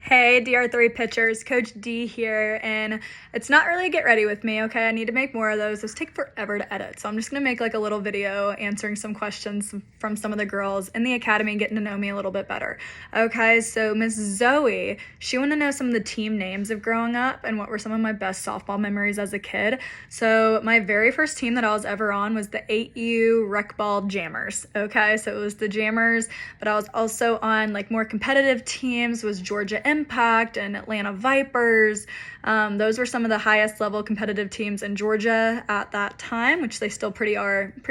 Hey, DR3 pitchers, Coach D here, and it's not really a get ready with me, okay? I need to make more of those. Those take forever to edit, so I'm just gonna make like a little video answering some questions from some of the girls in the academy, getting to know me a little bit better. Okay, so Miss Zoe, she wanted to know some of the team names of growing up and what were some of my best softball memories as a kid. So my very first team that I was ever on was the 8U Rec Ball Jammers, okay? So it was the Jammers, but I was also on like more competitive teams, was Georgia Impact and Atlanta Vipers. Those were some of the highest level competitive teams in Georgia at that time, which they still pretty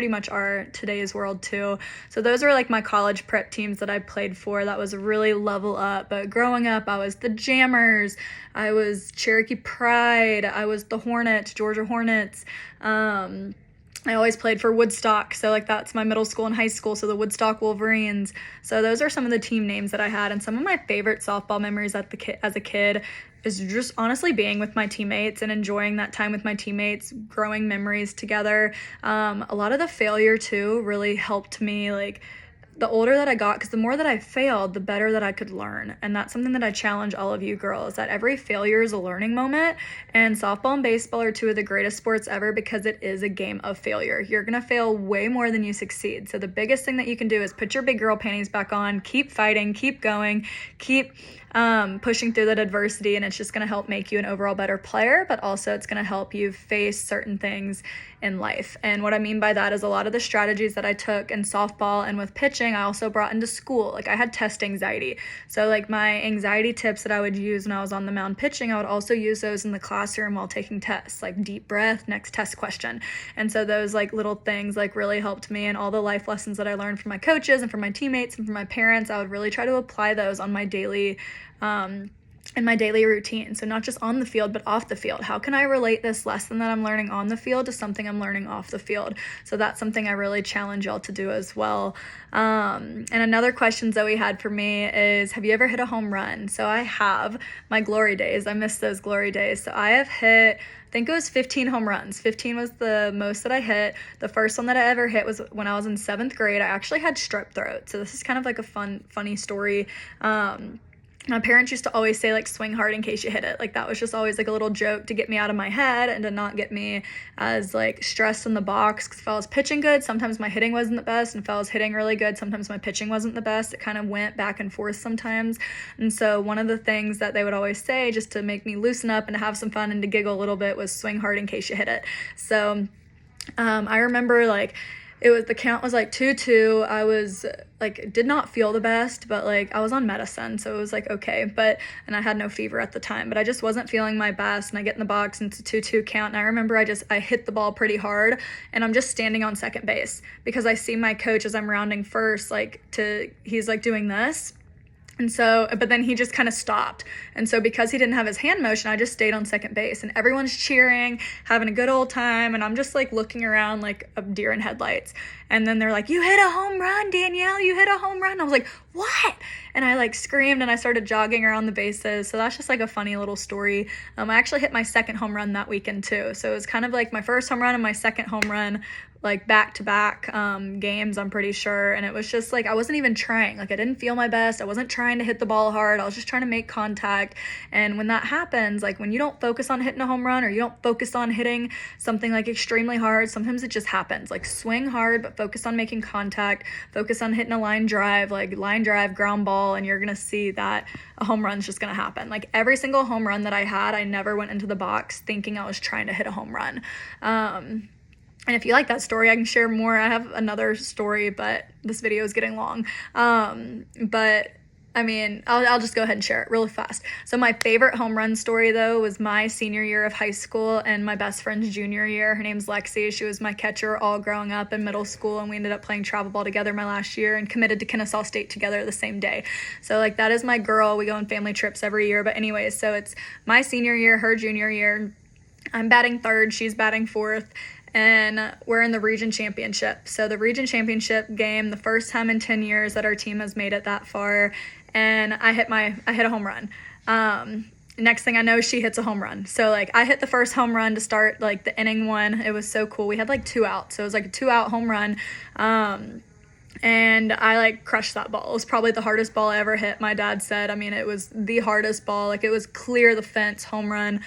much are today's world too. So those were like my college prep teams that I played for. That was really level up. But growing up, I was the Jammers, I was Cherokee Pride, I was the Hornets, Georgia Hornets. I always played for Woodstock, so like that's my middle school and high school, so the Woodstock Wolverines. So those are some of the team names that I had, and some of my favorite softball memories as a kid is just honestly being with my teammates and enjoying that time with my teammates, growing memories together. A lot of the failure too really helped me, like the older that I got, because the more that I failed, the better that I could learn. And that's something that I challenge all of you girls, that every failure is a learning moment. And softball and baseball are two of the greatest sports ever because it is a game of failure. You're going to fail way more than you succeed. So the biggest thing that you can do is put your big girl panties back on, keep fighting, keep going, keep pushing through that adversity, and it's just going to help make you an overall better player, but also it's going to help you face certain things in life. And what I mean by that is a lot of the strategies that I took in softball and with pitching, I also brought into school. Like I had test anxiety. So like my anxiety tips that I would use when I was on the mound pitching, I would also use those in the classroom while taking tests, like deep breath, next test question. And so those like little things like really helped me, and all the life lessons that I learned from my coaches and from my teammates and from my parents, I would really try to apply those on my daily in my daily routine. So not just on the field, but off the field. How can I relate this lesson that I'm learning on the field to something I'm learning off the field? So that's something I really challenge y'all to do as well. And another question Zoe had for me is, have you ever hit a home run? So I have. My glory days. I miss those glory days. So I have hit, I think it was 15 home runs. 15 was the most that I hit. The first one that I ever hit was when I was in 7th grade. I actually had strep throat. So this is kind of like a funny story. My parents used to always say like swing hard in case you hit it. Like that was just always like a little joke to get me out of my head and to not get me as like stressed in the box. Because if I was pitching good, sometimes my hitting wasn't the best, and if I was hitting really good, sometimes my pitching wasn't the best. It kind of went back and forth sometimes. And so one of the things that they would always say just to make me loosen up and to have some fun and to giggle a little bit was swing hard in case you hit it. So I remember like the count was like 2-2. I was like, did not feel the best, but like I was on medicine, so it was like okay, and I had no fever at the time, but I just wasn't feeling my best, and I get in the box and it's a 2-2 count, and I remember I hit the ball pretty hard, and I'm just standing on second base because I see my coach as I'm rounding first, he's like doing this. And so, but then he just kind of stopped. And so because he didn't have his hand motion, I just stayed on second base, and everyone's cheering, having a good old time. And I'm just like looking around like a deer in headlights. And then they're like, "You hit a home run, Danielle, you hit a home run." I was like, "What?" And I like screamed, and I started jogging around the bases. So that's just like a funny little story. I actually hit my second home run that weekend too. So it was kind of like my first home run and my second home run, like back-to-back games, I'm pretty sure. And it was just like I wasn't even trying. Like I didn't feel my best. I wasn't trying to hit the ball hard. I was just trying to make contact. And when that happens, like when you don't focus on hitting a home run, or you don't focus on hitting something like extremely hard, sometimes it just happens. Like swing hard, but focus on making contact, focus on hitting a line drive, ground ball, and you're gonna see that a home run's just gonna happen. Like every single home run that I had, I never went into the box thinking I was trying to hit a home run. And if you like that story, I can share more. I have another story, but this video is getting long. But I mean, I'll just go ahead and share it really fast. So my favorite home run story, though, was my senior year of high school and my best friend's junior year. Her name's Lexi. She was my catcher all growing up in middle school, and we ended up playing travel ball together my last year and committed to Kennesaw State together the same day. So, like, that is my girl. We go on family trips every year. But anyways, so it's my senior year, her junior year. I'm batting third. She's batting fourth. And we're in the region championship. So the region championship game, the first time in 10 years that our team has made it that far, and I hit a home run. Next thing I know, she hits a home run. So like I hit the first home run to start like the inning one. It was so cool. We had like 2 outs. So it was like a 2-out home run. and I like crushed that ball. It was probably the hardest ball I ever hit. My dad said, I mean, it was the hardest ball. Like, it was clear the fence, home run.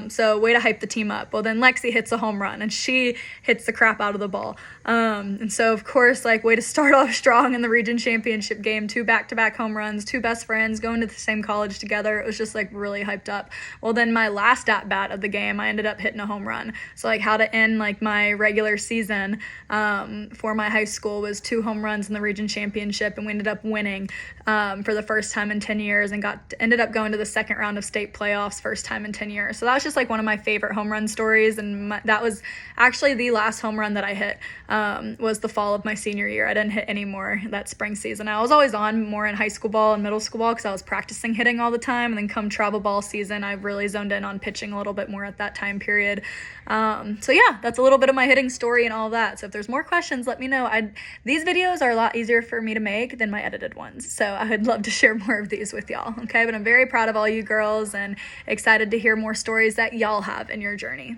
So way to hype the team up. Well, then Lexi hits a home run and she hits the crap out of the ball. And so of course, like, way to start off strong in the region championship game, 2 back-to-back home runs, 2 best friends going to the same college together. It was just like really hyped up. Well, then my last at bat of the game, I ended up hitting a home run. So like, how to end like my regular season for my high school was 2 home runs in the region championship, and we ended up winning for the first time in 10 years and ended up going to the second round of state playoffs, first time in 10 years. So that was just like one of my favorite home run stories, and that was actually the last home run that I hit was the fall of my senior year. I didn't hit any more that spring season. I was always on more in high school ball and middle school ball because I was practicing hitting all the time, and then come travel ball season, I really zoned in on pitching a little bit more at that time period. So yeah, that's a little bit of my hitting story and all of that. So if there's more questions, let me know. These videos are a lot easier for me to make than my edited ones, so I would love to share more of these with y'all, okay? But I'm very proud of all you girls and excited to hear more stories that y'all have in your journey.